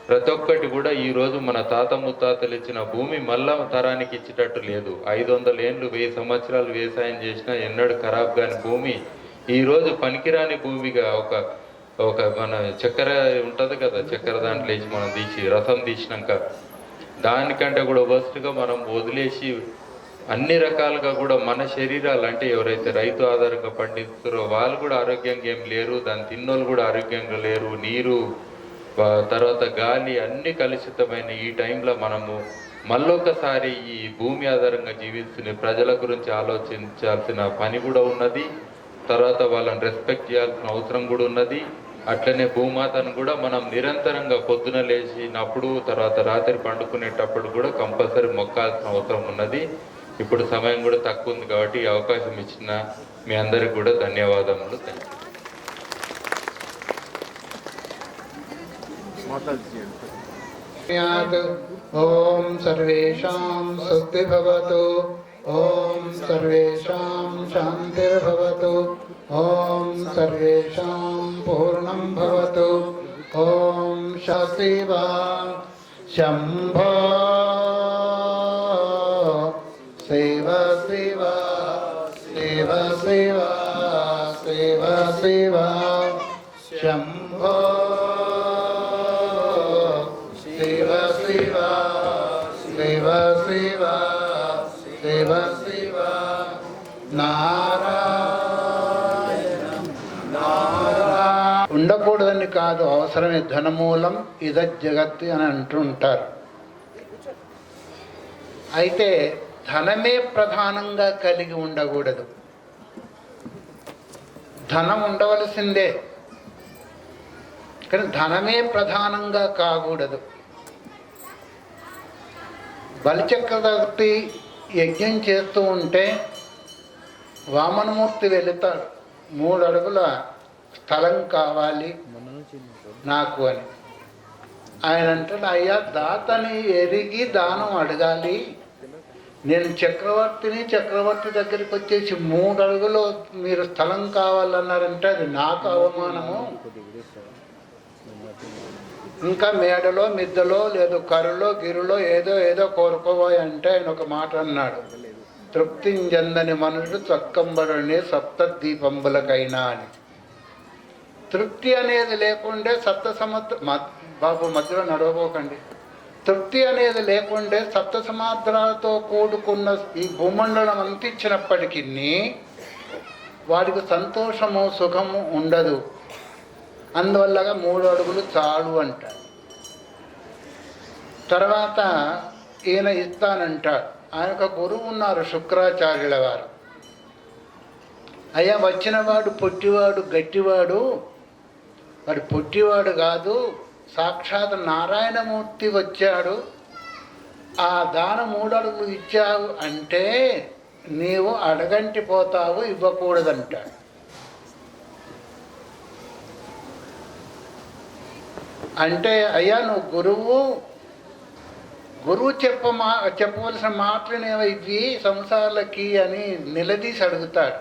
ప్రతి ఒక్కటి కూడా ఈరోజు మన తాత ముత్తాతలు ఇచ్చిన భూమి మళ్ళా తరానికి ఇచ్చేటట్టు లేదు. 500 ఏళ్ళు 1000 సంవత్సరాలు వ్యవసాయం చేసినా ఎన్నడూ ఖరాబ్ కాని భూమి ఈరోజు పనికిరాని భూమిగా ఒక మన చక్కెర ఉంటుంది కదా, చక్కెర దాంట్లో వేసి మనం తీసి రసం తీసినాక దానికంటే కూడా వర్స్ట్గా మనం వదిలేసి అన్ని రకాలుగా కూడా మన శరీరాలు అంటే ఎవరైతే రైతు ఆధారంగా పండిస్తారో వాళ్ళు కూడా ఆరోగ్యంగా ఏం లేరు, దాన్ని తిన్నోళ్ళు కూడా ఆరోగ్యంగా లేరు. నీరు తర్వాత గాలి అన్ని కలుషితమైన ఈ టైంలో మనము మళ్ళొకసారి ఈ భూమి ఆధారంగా జీవిస్తున్న ప్రజల గురించి ఆలోచించాల్సిన పని కూడా ఉన్నది. తర్వాత వాళ్ళని రెస్పెక్ట్ చేయాల్సిన అవసరం కూడా ఉన్నది. అట్లనే భూమాతను కూడా మనం నిరంతరంగా పొద్దున లేచినప్పుడు తర్వాత రాత్రి పండుకునేటప్పుడు కూడా కంపల్సరీ మొక్కాల్సిన అవసరం ఉన్నది. ఇప్పుడు సమయం కూడా తక్కువ ఉంది కాబట్టి ఈ అవకాశం ఇచ్చిన మీ అందరికి కూడా ధన్యవాదములు. ఓం సర్వేషాం స్వస్తి భవతు. ఓం సర్వేషాం శాంతిర్భవతు. ఓం సర్వేషాం పూర్ణం భవతు. ఓం శివ శంభో శివ శివ శివ శివ శివ శివ శంభో శివ శివ శివ శివ శివ శివ నారాయణ నారాయణ. ఉండకూడదని కాదు, అవసరమే. ధనమూలం ఇద జగత్తు అని అంటుంటారు. అయితే ధనమే ప్రధానంగా కలిగి ఉండకూడదు. ధనం ఉండవలసిందే కానీ ధనమే ప్రధానంగా కాకూడదు. బలిచక్రవర్తి యజ్ఞం చేస్తూ ఉంటే వామనమూర్తి వెళుతాడు. 3 అడుగుల స్థలం కావాలి నాకు అని. ఆయన అంటాడు, అయ్యా దాతని ఎరిగి దానం అడగాలి. నేను చక్రవర్తిని, చక్రవర్తి దగ్గరికి వచ్చేసి 3 అడుగులు మీరు స్థలం కావాలన్నారంటే అది నాకు అవమానము. ఇంకా మేడలో మిద్దలో లేదు కరులో గిరులో ఏదో కోరుకోబోయి అంటే ఆయన ఒక మాట అన్నాడు, తృప్తింజందని మనుషుడు చక్కంబడని సప్తదీపంబులకైనా అని. తృప్తి అనేది లేకుండే సప్త సముద్ర బాబు మధ్యలో నడవబోకండి. తృప్తి అనేది లేకుండే సప్త సముద్రాలతో కూడుకున్న ఈ భూమండలం అంతించినప్పటికీ వాడికి సంతోషము సుఖము ఉండదు. అందువల్లగా 3 అడుగులు చాలు అంటాడు. తర్వాత ఈయన ఇస్తానంటాడు. ఆయన ఒక గురువు ఉన్నారు, శుక్రాచార్యుల వారు. అయ్యా వచ్చినవాడు పొట్టివాడు గట్టివాడు, వాడు పొట్టివాడు కాదు, సాక్షాత్ నారాయణమూర్తి వచ్చాడు. ఆ దానం 3 అడుగులు ఇచ్చావు అంటే నీవు అడగంటి పోతావు, ఇవ్వకూడదంటాడు. అంటే అయ్యా నువ్వు గురువు చెప్పవలసిన మాటలేనేవో ఇవి సంసారాలకి అని నిలదీసి అడుగుతాడు.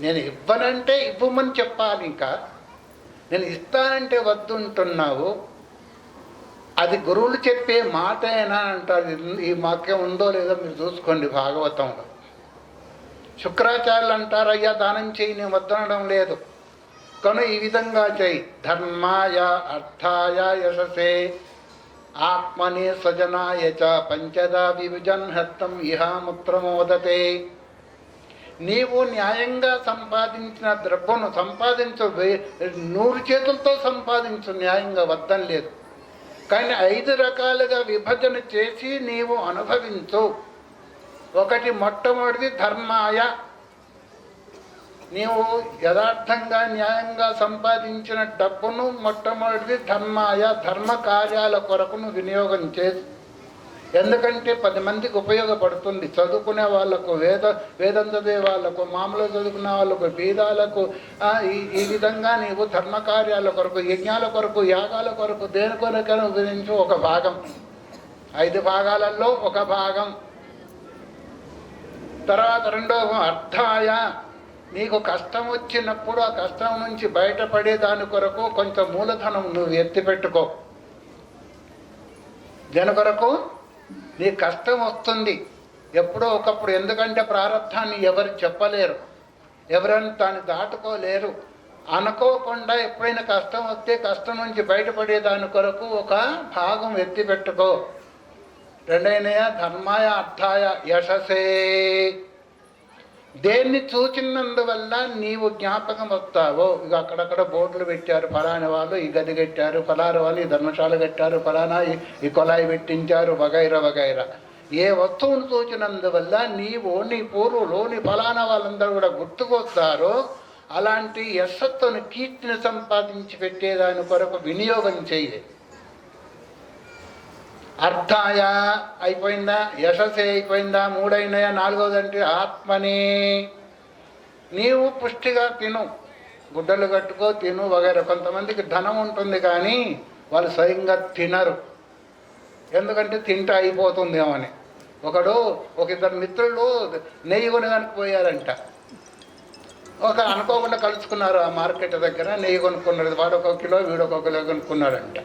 నేను ఇవ్వనంటే ఇవ్వమని చెప్పాలి, ఇంకా నేను ఇస్తానంటే వద్దుంటున్నావు, అది గురువులు చెప్పే మాట అయినా అంటారు. ఈ వాక్యం ఉందో లేదో మీరు చూసుకోండి భాగవతంలో. శుక్రాచార్యులు అంటారు, అయ్యా దానం చేయి, నేను వద్దనడం లేదు, కను ఈ విధంగా చేయి. ధర్మాయ అర్థాయ యశసే ఆత్మనే స్వజనాయ చ పంచదా విభజన్హత్తం ఇహాముత్రమోదతే. నీవు న్యాయంగా సంపాదించిన ద్రవ్యను సంపాదించు, 100 చేతులతో సంపాదించు, న్యాయంగా వద్దని లేదు. కానీ 5 రకాలుగా విభజన చేసి నీవు అనుభవించు. ఒకటి మొట్టమొదటిది ధర్మాయ. నీవు యథార్థంగా న్యాయంగా సంపాదించిన డబ్బును మొట్టమొదటిది ధర్మాయ, ధర్మ కార్యాల కొరకు నువ్వు వినియోగం చేసి, ఎందుకంటే 10 మందికి ఉపయోగపడుతుంది. చదువుకునే వాళ్ళకు, వేదం చదివే వాళ్ళకు, మామూలు చదువుకునే వాళ్ళకు, బీదాలకు, ఈ విధంగా నీవు ధర్మ కార్యాల కొరకు, యజ్ఞాల కొరకు, యాగాల కొరకు, దేని కొరకైనా ఉపయోగించు ఒక భాగం. 5 భాగాలలో ఒక భాగం. తర్వాత రెండవ అర్థాయ, నీకు కష్టం వచ్చినప్పుడు ఆ కష్టం నుంచి బయటపడే దాని కొరకు కొంత మూలధనం నువ్వు ఎత్తిపెట్టుకో. దాని కొరకు నీ కష్టం వస్తుంది ఎప్పుడో ఒకప్పుడు, ఎందుకంటే ప్రారంధాన్ని ఎవరు చెప్పలేరు, ఎవరైనా దాన్ని దాటుకోలేరు. అనుకోకుండా ఎప్పుడైనా కష్టం వస్తే కష్టం నుంచి బయటపడే దాని కొరకు ఒక భాగం ఎత్తిపెట్టుకో. రెండైనయ ధర్మాయ అర్థాయ యశసే, దేన్ని చూచినందువల్ల నీవు జ్ఞాపకం వస్తావో. ఇక అక్కడక్కడ బోర్డులు పెట్టారు, ఫలాని వాళ్ళు ఈ గది కట్టారు, ఫలానా వాళ్ళు ఈ ధర్మశాల కట్టారు, ఫలానా ఈ కొలాయి పెట్టించారు, వగైరా వగైరా. ఏ వస్తువును చూచినందువల్ల నీవు నీ పూర్వులు నీ ఫలానా వాళ్ళందరూ కూడా గుర్తుకొస్తారో అలాంటి యశస్సును, కీర్తిని సంపాదించి పెట్టేదాని కొరకు వినియోగం చేయి. అర్థాయ అయిపోయిందా, యశస్సే అయిపోయిందా, 3 అయినాయా. 4వదంటే ఆత్మని, నీవు పుష్టిగా తిను, గుడ్డలు కట్టుకో, తిను వగైరా. కొంతమందికి ధనం ఉంటుంది కానీ వాళ్ళు స్వయంగా తినరు, ఎందుకంటే తింటే అయిపోతుందేమో అని. ఒక 2 మిత్రులు నెయ్యి కొనడానికి పోయారంట. అనుకోకుండా కలుసుకున్నారు ఆ మార్కెట్ దగ్గర, నెయ్యి కొనుక్కున్నారు. వాడు 1 కిలో, వీడు 1 కిలో కొనుక్కున్నాడంట.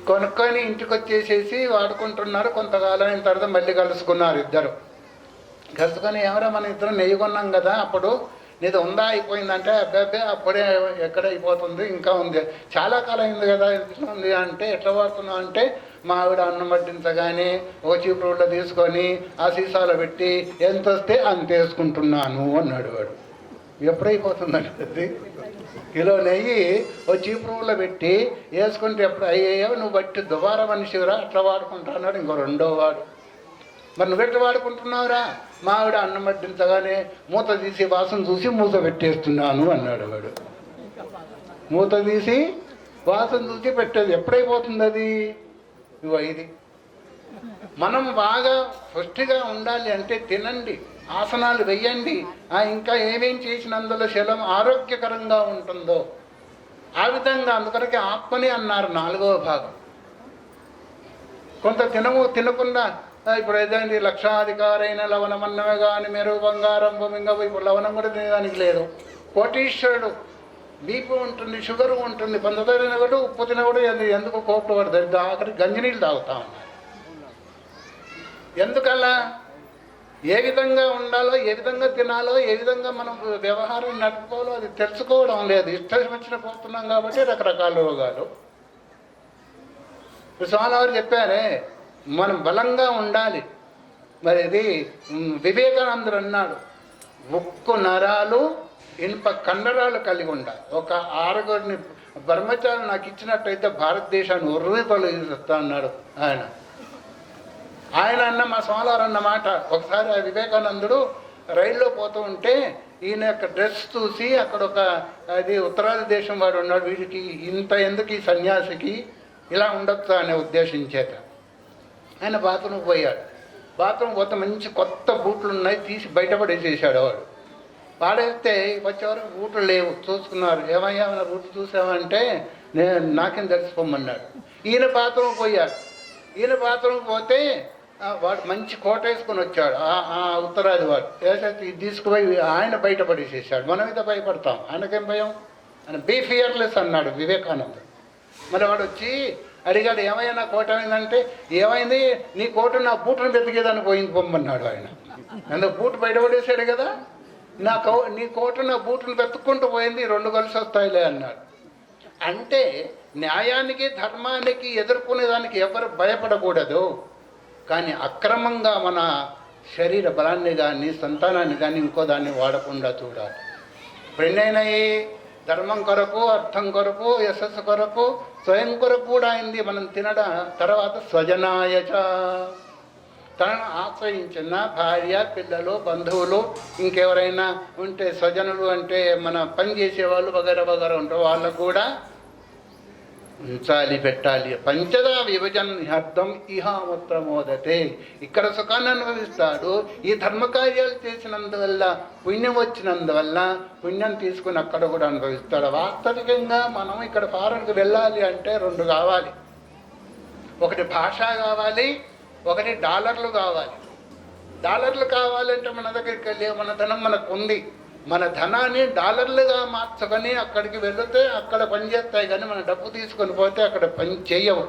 కొనుక్కొని ఇంటికి వచ్చేసేసి వాడుకుంటున్నారు. కొంతకాలం అయిన తర్వాత మళ్ళీ కలుసుకున్నారు ఇద్దరు. కలుసుకొని ఎవరో మన ఇద్దరు నెయ్యి కొన్నాం కదా, అప్పుడు నీది ఉందా, అయిపోయిందంటే అబ్బాయి అప్పుడే ఎక్కడ అయిపోతుంది, ఇంకా ఉంది, చాలా కాలం అయింది కదా, ఎట్లా ఉంది అంటే, ఎట్లా వాడుతున్నావు అంటే, మా ఆవిడ అన్నం వడ్డించగానే ఒక చీపురులో తీసుకొని ఆ సీసాలో పెట్టి ఎంత వస్తే అంత వేసుకుంటున్నాను అన్నాడు వాడు. ఎప్పుడైపోతుందండి అది? కిలో నెయ్యి ఓ చీపురులో పెట్టి వేసుకుంటే ఎప్పుడు అయ్యాయో, నువ్వు బట్టి దుబారా మనిషిరా, అట్లా వాడుకుంటా అన్నాడు. ఇంకో 2వ వాడు, మరి నువ్వెట్లా వాడుకుంటున్నావురా? మా ఆవిడ అన్నం వడ్డించగానే మూత తీసి వాసన చూసి మూత పెట్టేస్తున్నాను అన్నాడు వాడు. మూత తీసి వాసన చూసి పెట్టేది. ఎప్పుడైపోతుంది అది? ఇది మనం బాగా పుష్టిగా ఉండాలి అంటే తినండి, ఆసనాలు వెయ్యండి, ఇంకా ఏమేం చేసినందులో శలం ఆరోగ్యకరంగా ఉంటుందో ఆ విధంగా. అందుకనకే ఆత్మని అన్నారు 4వ భాగం. కొంత తినకుండా ఇప్పుడు ఏదండి లక్షాధికారైన లవణమన్నమే కానీ మెరుగు బంగారం భూమింగా, ఇప్పుడు లవణం కూడా తినేదానికి లేదు. కోటీశ్వరుడు, బీపీ ఉంటుంది, షుగర్ ఉంటుంది, పంచదార తినకూడదు, ఉప్పు తినకూడదు, ఎందుకు కోట్లు పడుతుంది, ఆఖరి గంజినీళ్ళు తాగుతా ఉన్నారు. ఎందుకలా? ఏ విధంగా ఉండాలో, ఏ విధంగా తినాలో, ఏ విధంగా మనం వ్యవహారం నడుపుకోవాలో అది తెలుసుకోవడం లేదు. ఇష్టం వచ్చిన పోతున్నాం కాబట్టి రకరకాల రోగాలు. స్వామివారు చెప్పారే మనం బలంగా ఉండాలి. మరి ఇది వివేకానందుడు అన్నాడు, ఉక్కు నరాలు ఇనుప కండరాలు కలిగి ఉండాలి. ఒక 6 బ్రహ్మచారులు నాకు ఇచ్చినట్టయితే భారతదేశాన్ని ఉర్రి తొలగిస్తా అన్నాడు ఆయన అన్న మా స్వామివారు అన్నమాట. ఒకసారి ఆ వివేకానందుడు రైల్లో పోతూ ఉంటే ఈయన యొక్క డ్రెస్ చూసి అక్కడ అది ఉత్తరాది దేశం వాడు ఉన్నాడు, వీడికి ఇంత ఎందుకు ఈ సన్యాసికి ఇలా ఉండొచ్చు అనే ఉద్దేశం చేత ఆయన బాత్రూమ్కి పోయాడు. బాత్రూమ్ పోతే మంచి కొత్త బూట్లు ఉన్నాయి, తీసి బయటపడేసేసాడు వాడు. పాడేస్తే వచ్చేవారు బూట్లు లేవు. చూసుకున్నారు, ఏమయ్యా నా బూట్లు చూసామంటే నాకేం తెలిసిపోమన్నాడు. ఈయన బాత్రూమ్కి పోయాడు. ఈయన బాత్రూమ్కి పోతే వాడు మంచి కోట వేసుకొని వచ్చాడు, ఉత్తరాది వాడు. వేసేసి తీసుకుపోయి ఆయన బయటపడేసేసాడు. మనం అయితే భయపడతాం, ఆయనకేం భయం? ఆయన బీ ఫియర్లెస్ అన్నాడు వివేకానందుడు. మరి వాడు వచ్చి అడిగాడు, ఏమయ్యా నా కోట అయిందంటే, ఏమైంది నీ కోట నా బూటును వెతికేదాన్ని పోయింది పొమ్మన్నాడు ఆయన. అందుకు బూటు బయటపడేసాడు కదా, నీ కోట నా బూటును వెతుక్కుంటూ పోయింది, 2 కలిసి వస్తాయిలే అన్నాడు. అంటే న్యాయానికి ధర్మానికి ఎదుర్కొనేదానికి ఎవరు భయపడకూడదు, కానీ అక్రమంగా మన శరీర బలాన్ని కానీ సంతానాన్ని కానీ ఇంకో దాన్ని వాడకుండా చూడాలి. పెళ్ళైనవి ధర్మం కొరకు, అర్థం కొరకు, యశస్సు కొరకు, స్వయం కొరకు కూడా అయింది మనం తినడం. తర్వాత స్వజనాయచ, తనను ఆశ్రయించిన భార్య, పిల్లలు, బంధువులు, ఇంకెవరైనా ఉంటే స్వజనులు, అంటే మన పని చేసేవాళ్ళు వగైరా వగైరా ఉంటారు, వాళ్ళకు కూడా ఉంచాలి, పెట్టాలి. పంచదా విభజన అర్థం ఇహాముత్ర మోదతే. ఇక్కడ సుఖాన్ని అనుభవిస్తాడు. ఈ ధర్మకార్యాలు చేసినందువల్ల పుణ్యం వచ్చినందువల్ల పుణ్యం తీసుకుని అక్కడ కూడా అనుభవిస్తాడు. వాస్తవికంగా మనం ఇక్కడ ఫారెన్కి వెళ్ళాలి అంటే రెండు కావాలి. ఒకటి భాష కావాలి, ఒకటి డాలర్లు కావాలి. డాలర్లు కావాలంటే మన దగ్గరికి వెళ్ళి మన ధనం మనకు ఉంది. మన ధనాన్ని డాలర్లుగా మార్చుకొని అక్కడికి వెళితే అక్కడ పనిచేస్తాయి, కానీ మన డబ్బు తీసుకొని పోతే అక్కడ పని చేయవు.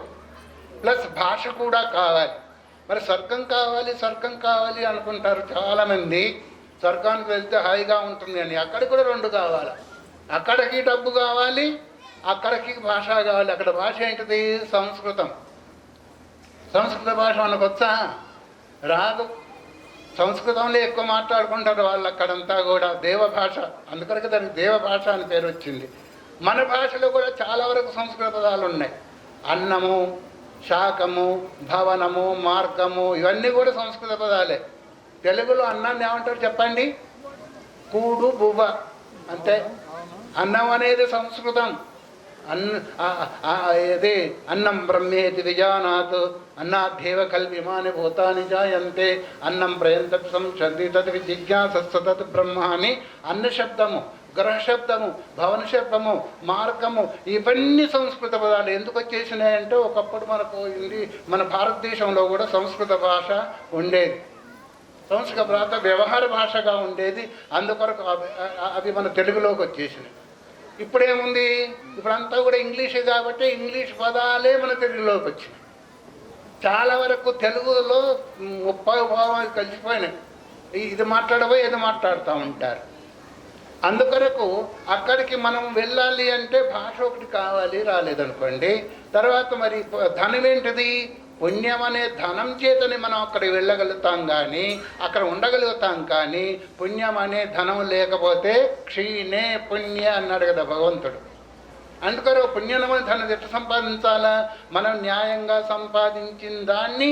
ప్లస్ భాష కూడా కావాలి. మరి స్వర్గం కావాలి, స్వర్గం కావాలి అనుకుంటారు చాలామంది. స్వర్గానికి వెళ్తే హాయిగా ఉంటుంది అని. అక్కడికి కూడా రెండు కావాలి. అక్కడికి డబ్బు కావాలి, అక్కడికి భాష కావాలి. అక్కడ భాష ఏంటిది? సంస్కృతం. సంస్కృత భాష మనకు వచ్చా? రాదు. సంస్కృతంలో ఎక్కువ మాట్లాడుకుంటారు వాళ్ళు అక్కడంతా కూడా. దేవభాష, అందుకని దానికి దేవభాష అని పేరు వచ్చింది. మన భాషలో కూడా చాలా వరకు సంస్కృత పదాలు ఉన్నాయి. అన్నము, శాకము, భవనము, మార్గము, ఇవన్నీ కూడా సంస్కృత పదాలే. తెలుగులో అన్నాన్ని ఏమంటారు చెప్పండి? కూడు, బువ్వ, అంతే. అన్నం అనేది సంస్కృతం. ఏది అన్నం బ్రహ్మేతి విజానాత్ అన్నాధ్యేవ కల్పిమాని భూతాని జాయంతే అన్నం ప్రయంతపి సంశంతి తద్ జిజ్ఞాసస్సు తత్ బ్రహ్మ అని అన్న శబ్దము, గ్రహ శబ్దము, భవన శబ్దము, మార్గము, ఇవన్నీ సంస్కృత పదాలు. ఎందుకు వచ్చేసినాయంటే ఒకప్పుడు మన భారతదేశంలో కూడా సంస్కృత భాష ఉండేది. సంస్కృత భాష వ్యవహార భాషగా ఉండేది. అందుకొరకు అవి మన తెలుగులోకి వచ్చేసినాయి. ఇప్పుడేముంది? ఇప్పుడంతా కూడా ఇంగ్లీషే కాబట్టి ఇంగ్లీష్ పదాలే మన తెలుగులోకి వచ్చినాయి. చాలా వరకు తెలుగులో 30 భావాలు కలిసిపోయినాయి. ఇది మాట్లాడబోయి ఏదో మాట్లాడుతూ ఉంటారు. అందుకొరకు అక్కడికి మనం వెళ్ళాలి అంటే భాష ఒకటి కావాలి. రాలేదనుకోండి, తర్వాత మరి ధనం ఏంటిది? పుణ్యం అనే ధనం చేతని మనం అక్కడికి వెళ్ళగలుగుతాం, కానీ అక్కడ ఉండగలుగుతాం. కానీ పుణ్యం అనే ధనం లేకపోతే క్షీణే పుణ్య అన్నాడు కదా భగవంతుడు. అందుకని పుణ్యమనే ధనం ఎట్లా సంపాదించాలా? మనం న్యాయంగా సంపాదించిన దాన్ని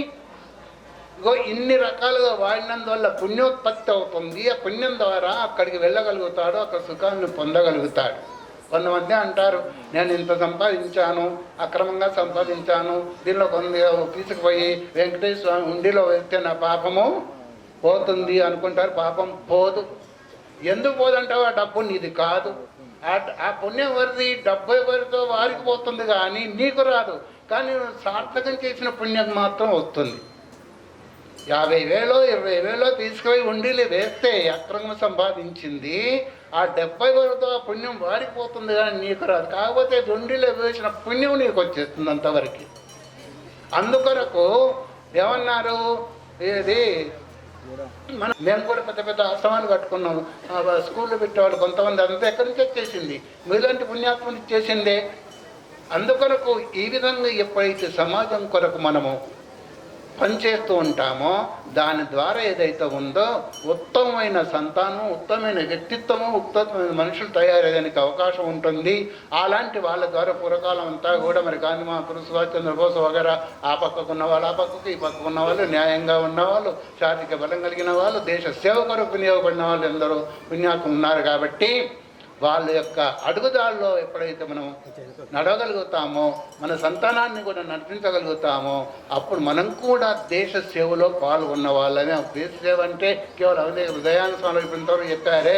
ఇన్ని రకాలుగా వాడినందువల్ల పుణ్యోత్పత్తి అవుతుంది. ఆ పుణ్యం ద్వారా అక్కడికి వెళ్ళగలుగుతాడు, అక్కడ సుఖాన్ని పొందగలుగుతాడు. కొంతమంది అంటారు, నేను ఇంత సంపాదించాను, అక్రమంగా సంపాదించాను, దీనిలో కొన్ని తీసుకుపోయి వెంకటేశ్వర స్వామి ఉండిలో వేస్తే నా పాపము పోతుంది అనుకుంటారు. పాపం పోదు. ఎందుకు పోదంటావు? ఆ డబ్బు నీది కాదు. ఆ పుణ్యం ఎవరిది? డబ్బు ఎవరితో వారికి పోతుంది, కానీ నీకు రాదు. కానీ సార్థకం చేసిన పుణ్యం మాత్రం వస్తుంది. 50,000 20,000 తీసుకుపోయి ఉండిలు వేస్తే అక్రమం సంపాదించింది, ఆ 70,000తో ఆ పుణ్యం వాడిపోతుంది, కానీ నీకు రాదు. కాకపోతే ఉండిలో వేసిన పుణ్యం నీకు వచ్చేస్తుంది అంతవరకు. అందుకొరకు ఏమన్నారు? ఏది మేము కూడా పెద్ద పెద్ద ఆశ్రమాలు కట్టుకున్నాము, స్కూల్లో పెట్టేవాళ్ళు కొంతమంది. అంతా ఎక్కడి నుంచి వచ్చేసింది? మీలాంటి పుణ్యాత్మని ఇచ్చేసిందే. అందుకొరకు ఈ విధంగా ఎప్పుడైతే సమాజం కొరకు మనము పనిచేస్తూ ఉంటామో దాని ద్వారా ఏదైతే ఉందో ఉత్తమమైన సంతానం, ఉత్తమమైన వ్యక్తిత్వము, ఉత్తమమైన మనుషులు తయారయ్యేదానికి అవకాశం ఉంటుంది. అలాంటి వాళ్ళ ద్వారా పూర్వకాలం అంతా కూడా మరి గాంధీ మహాపురుషు, సుభాష్ చంద్రబోస్ వగేరా, ఆ పక్కకు ఉన్న వాళ్ళు, ఆ పక్కకు, ఈ పక్కకు ఉన్న వాళ్ళు, న్యాయంగా ఉన్నవాళ్ళు, శారీరక బలం కలిగిన వాళ్ళు, దేశ సేవ కొరకు వినియోగపడిన వాళ్ళు ఎందరో పుణ్యాత్ములు ఉన్నారు. కాబట్టి వాళ్ళ యొక్క అడుగుదాల్లో ఎప్పుడైతే మనం నడవగలుగుతామో, మన సంతానాన్ని కూడా నడిపించగలుగుతామో, అప్పుడు మనం కూడా దేశ సేవలో పాల్గొన్న వాళ్ళమే. దేశ సేవ అంటే కేవలం అదే దయానంద స్వామి ఇంతవరకు చెప్పారే,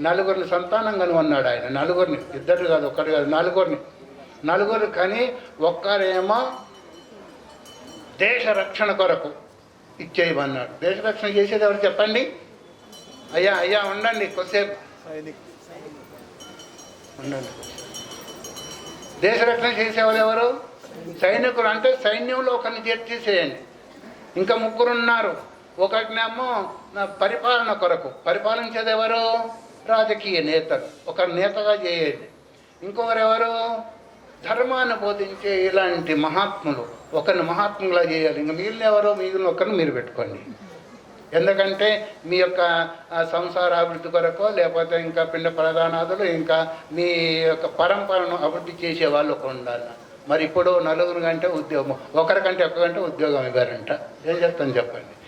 4 సంతానం కనుగొన్నాడు ఆయన. 4, 2 కాదు, 1 కాదు, 4 కానీ ఒక్కరేమో దేశ రక్షణ కొరకు ఇచ్చేయమన్నాడు. దేశ రక్షణ చేసేది ఎవరు చెప్పండి? అయ్యా ఉండండి కొద్దిసేపు, ఉండండి. దేశ రక్షణ చేసేవాళ్ళు ఎవరు? సైనికులు. అంటే సైన్యంలో ఒకరిని చేర్చేసేయండి. ఇంకా 3 ఉన్నారు. ఒకటినేమో పరిపాలన కొరకు, పరిపాలించేది ఎవరు? రాజకీయ నేతలు, ఒకరు నేతగా చేయండి. ఇంకొకరెవరు? ధర్మాన్ని బోధించే ఇలాంటి మహాత్ములు, ఒకరిని మహాత్ములా చేయాలి. ఇంకా మిగిలిన ఎవరో, మిగిలిన ఒకరిని మీరు పెట్టుకోండి. ఎందుకంటే మీ యొక్క సంసార అభివృద్ధి కొరకో, లేకపోతే ఇంకా పిండ ప్రధానాదులు, ఇంకా మీ యొక్క పరంపరను అభివృద్ధి చేసే వాళ్ళు ఒక ఉండాలి. మరి ఇప్పుడు 4 గంటే ఉద్యోగం, 1 కంటే 1 గంట ఉద్యోగం ఇవ్వారంట. ఏం చెప్తాను చెప్పండి?